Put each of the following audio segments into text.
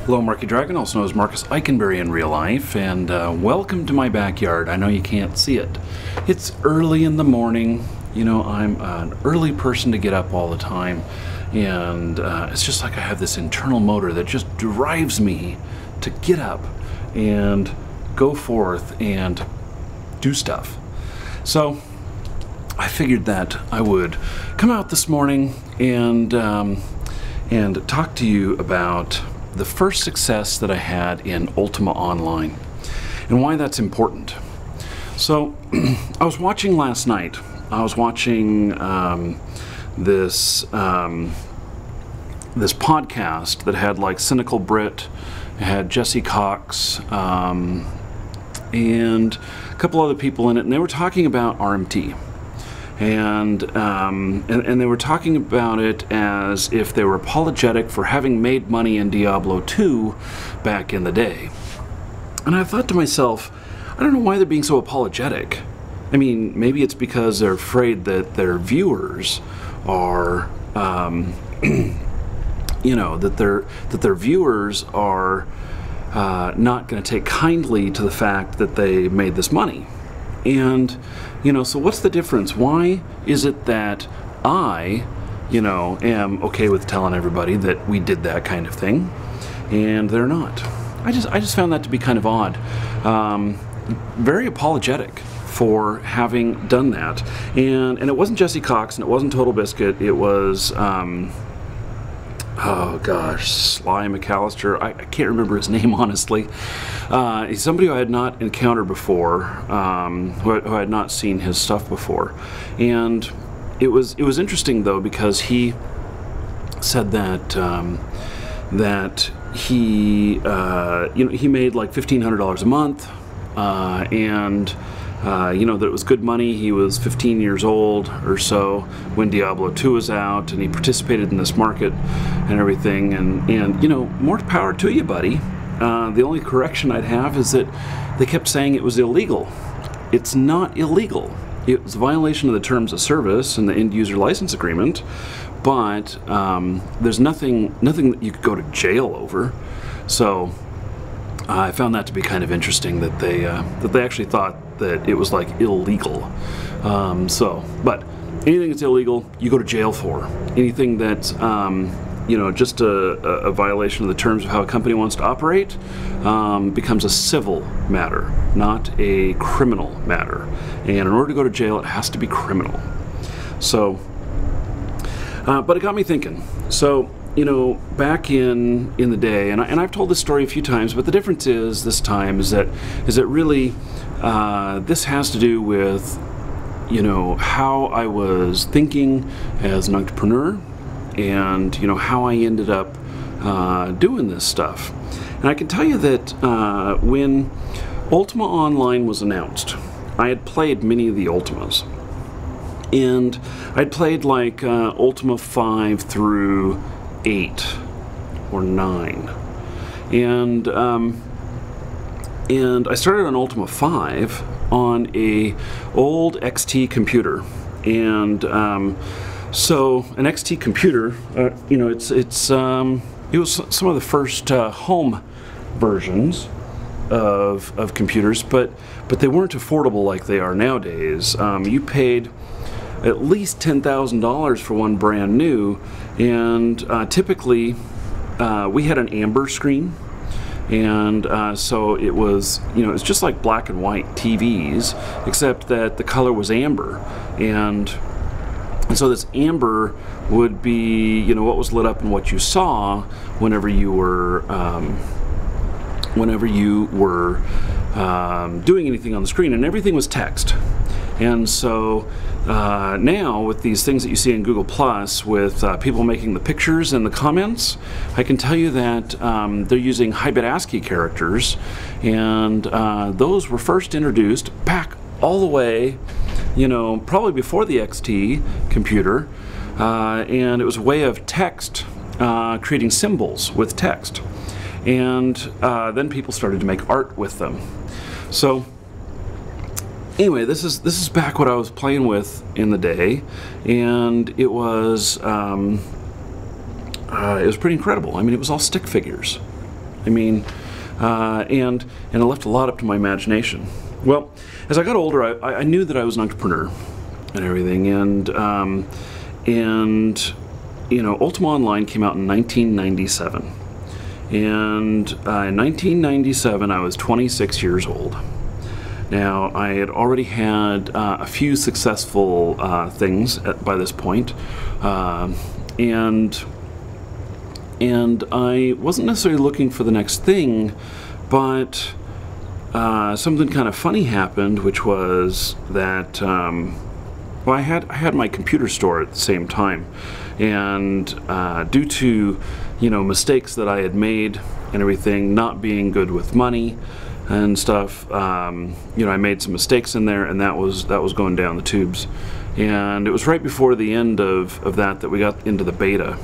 Hello, Marky Dragon, also known as Marcus Eikenberry in real life, and welcome to my backyard. I know you can't see it. It's early in the morning. You know, I'm an early person to get up all the time, and it's just like I have this internal motor that just drives me to get up and go forth and do stuff. So I figured that I would come out this morning and talk to you about the first success that I had in Ultima Online and why that's important. So I was watching last night. I was watching this podcast that had like Cynical Brit, it had Jesse Cox, and a couple other people in it, and they were talking about RMT. And they were talking about it as if they were apologetic for having made money in Diablo 2 back in the day. And I thought to myself, I don't know why they're being so apologetic. I mean, maybe it's because they're afraid that their viewers are, you know, that their viewers are not going to take kindly to the fact that they made this money. And, you know, so what's the difference? Why is it that I, you know, am okay with telling everybody that we did that kind of thing, and they're not? I just found that to be kind of odd. Very apologetic for having done that. And it wasn't Jesse Cox, and it wasn't Total Biscuit. It was, oh gosh, Sly McAllister. I can't remember his name, honestly. He's somebody who I had not encountered before, who I had not seen his stuff before. And it was interesting, though, because he said that that he you know, he made like $1,500 a month, and you know, that it was good money. He was 15 years old or so when Diablo 2 was out, and he participated in this market and everything, and you know, more power to you, buddy. The only correction I'd have is that they kept saying it was illegal. It's not illegal. It was a violation of the terms of service and the end user license agreement, but there's nothing that you could go to jail over. So I found that to be kind of interesting that they actually thought that it was like illegal. But anything that's illegal, you go to jail for. Anything that's you know, just a violation of the terms of how a company wants to operate becomes a civil matter, not a criminal matter. And in order to go to jail, it has to be criminal. So, but it got me thinking. So, you know, back in the day, and I've told this story a few times, but the difference is this time is that really this has to do with, you know, how I was thinking as an entrepreneur, and you know, how I ended up doing this stuff. And I can tell you that when Ultima Online was announced, I had played many of the Ultimas, and I'd played like Ultima 5 through 8 or 9, and I started on Ultima 5 on a old XT computer, and so an XT computer, you know, it was some of the first home versions of computers, but they weren't affordable like they are nowadays. You paid at least $10,000 for one brand new, and typically we had an amber screen, and so it was, you know, it's just like black and white TVs, except that the color was amber, and so this amber would be, you know, what was lit up and what you saw whenever you were doing anything on the screen, and everything was text. And so now with these things that you see in Google Plus with people making the pictures and the comments, I can tell you that they're using high-bit ASCII characters, and those were first introduced back all the way, you know, probably before the XT computer, and it was a way of text, creating symbols with text, and then people started to make art with them. So anyway, this is back what I was playing with in the day, and it was pretty incredible. I mean, it was all stick figures, I mean, and I left a lot up to my imagination. Well, as I got older, I knew that I was an entrepreneur and everything, and you know, Ultima Online came out in 1997, and in 1997 I was 26 years old. Now, I had already had a few successful things by this point, and I wasn't necessarily looking for the next thing, but something kind of funny happened, which was that well, I had my computer store at the same time, and due to, you know, mistakes that I had made and everything, not being good with money and stuff, you know, I made some mistakes in there, and that was going down the tubes. And it was right before the end of that we got into the beta,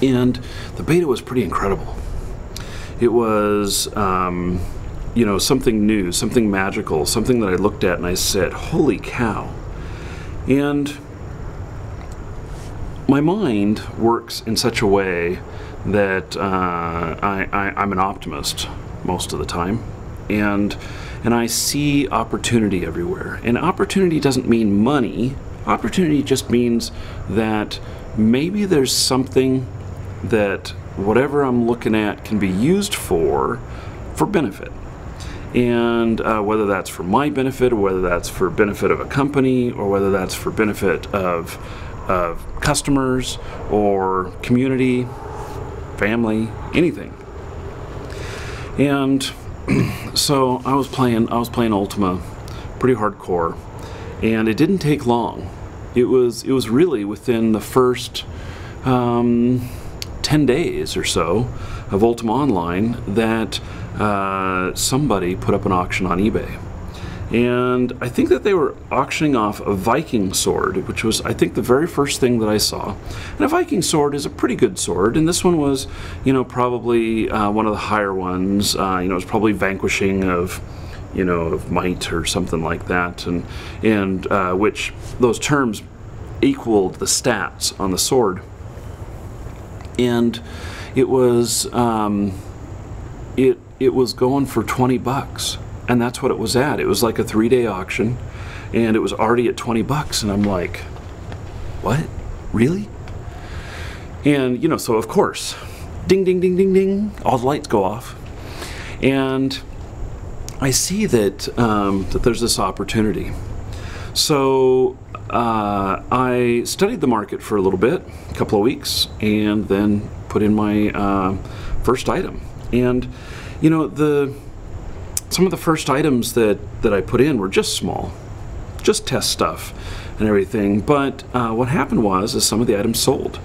and the beta was pretty incredible. It was you know, something new, something magical, something that I looked at and I said, holy cow. And my mind works in such a way that I'm an optimist most of the time, and I see opportunity everywhere. And opportunity doesn't mean money. Opportunity just means that maybe there's something that whatever I'm looking at can be used for benefit. And whether that's for my benefit, or whether that's for benefit of a company, or whether that's for benefit of customers or community, family, anything. And so I was playing Ultima pretty hardcore, and it didn't take long. It was really within the first 10 days or so of Ultima Online that somebody put up an auction on eBay. And I think that they were auctioning off a Viking sword, which was, I think, the very first thing that I saw. And a Viking sword is a pretty good sword, and this one was, you know, probably one of the higher ones. You know, it was probably vanquishing of, you know, of might or something like that, and which those terms equaled the stats on the sword. And it was it was going for 20 bucks. And that's what it was at. It was like a 3-day auction, and it was already at 20 bucks, and I'm like, what? Really? And, you know, so of course, ding, ding, ding, ding, ding, all the lights go off. And I see that, that there's this opportunity. So I studied the market for a little bit, a couple of weeks, and then put in my first item. And, you know, some of the first items that I put in were just small, just test stuff and everything. But what happened is some of the items sold,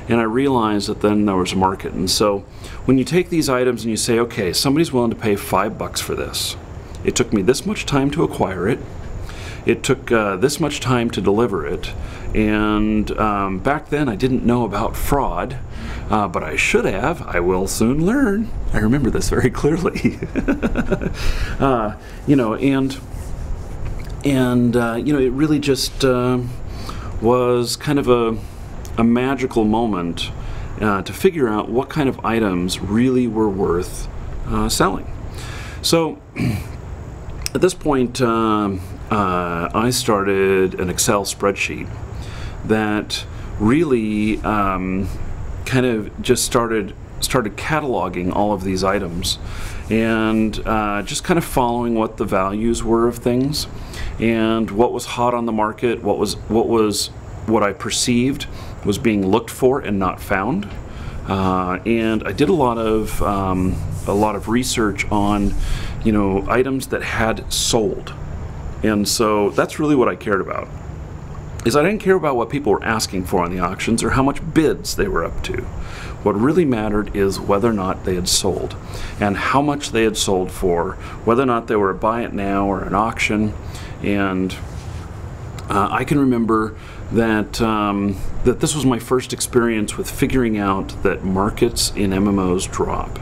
and I realized that then there was a market. And so when you take these items and you say, okay, somebody's willing to pay $5 for this. It took me this much time to acquire it. It took this much time to deliver it. And back then I didn't know about fraud, but I should have. I will soon learn. I remember this very clearly. You know, and you know, it really just was kind of a magical moment to figure out what kind of items really were worth selling. So at this point, I started an Excel spreadsheet that really kind of just started cataloging all of these items, and just kind of following what the values were of things, and what was hot on the market, what I perceived was being looked for and not found. And I did a lot of research on, you know, items that had sold. And so that's really what I cared about. Is I didn't care about what people were asking for on the auctions or how much bids they were up to. What really mattered is whether or not they had sold, and how much they had sold for, whether or not they were a buy it now or an auction. And I can remember that that this was my first experience with figuring out that markets in MMOs drop,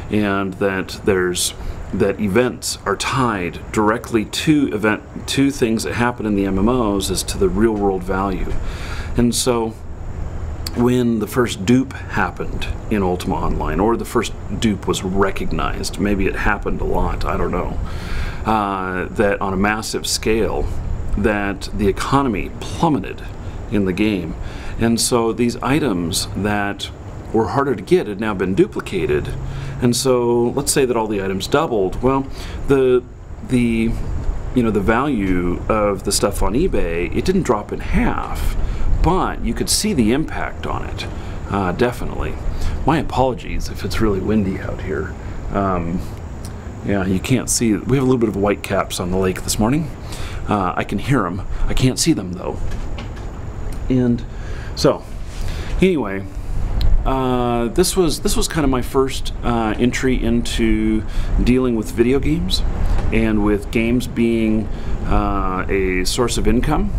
and that events are tied directly to things that happen in the MMOs as to the real world value. And so when the first dupe happened in Ultima Online, or the first dupe was recognized. Maybe it happened a lot, I don't know. That on a massive scale, that the economy plummeted in the game. And so these items that were harder to get had now been duplicated. And so let's say that all the items doubled. Well, the value of the stuff on eBay, it didn't drop in half, but you could see the impact on it, definitely. My apologies if it's really windy out here. Yeah, you can't see. We have a little bit of white caps on the lake this morning. I can hear them. I can't see them though. And so, anyway, this was kind of my first entry into dealing with video games, and with games being a source of income.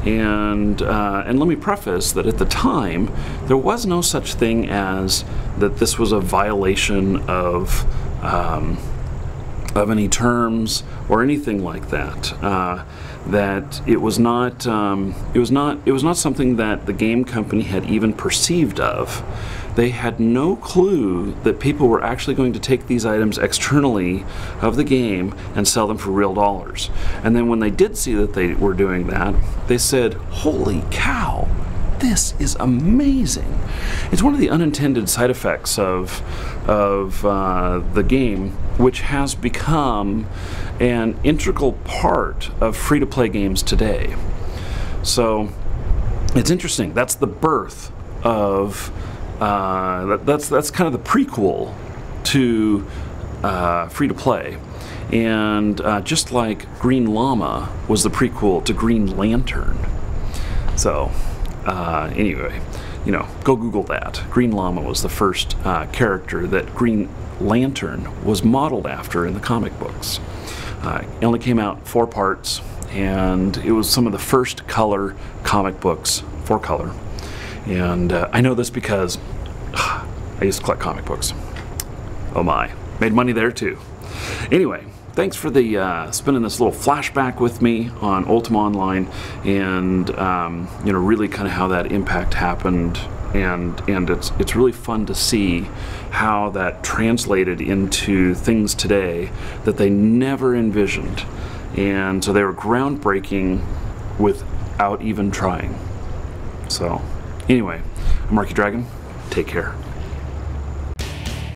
And let me preface that at the time there was no such thing as that this was a violation of any terms or anything like that. That it was not something that the game company had even perceived of. They had no clue that people were actually going to take these items externally of the game and sell them for real dollars. And then when they did see that they were doing that, they said, "Holy cow, this is amazing." It's one of the unintended side effects of the game, which has become an integral part of free-to-play games today. So it's interesting. That's the birth of that's kind of the prequel to free-to-play. And just like Green Llama was the prequel to Green Lantern. So anyway, go Google that. Green Llama was the first character that Green Lantern was modeled after in the comic books. It only came out 4 parts, and it was some of the first color comic books, 4 color. And I know this because I used to collect comic books. Oh my, made money there too. Anyway, thanks for the spending this little flashback with me on Ultima Online, and really kind of how that impact happened, and it's really fun to see how that translated into things today that they never envisioned, and so they were groundbreaking without even trying. So anyway, I'm Marky Dragon. Take care.